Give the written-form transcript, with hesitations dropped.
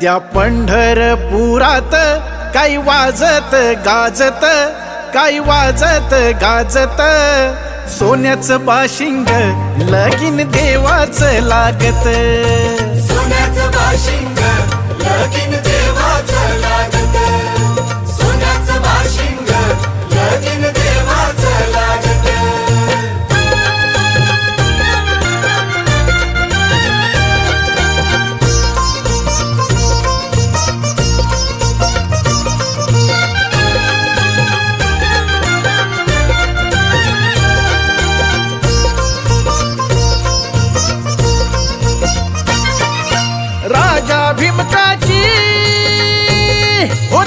त्या पंढरपुरात काही वाजत गाजत, काही वाजत गाजत, सोन्याचं बाशिंग लगीन देवाचं लागत. सोन्याचं बाशिंग लगीन देवाचं लागत. सोन्याचं बाशिंग लगीन देवाचं लागत. राजा भीमकाची हो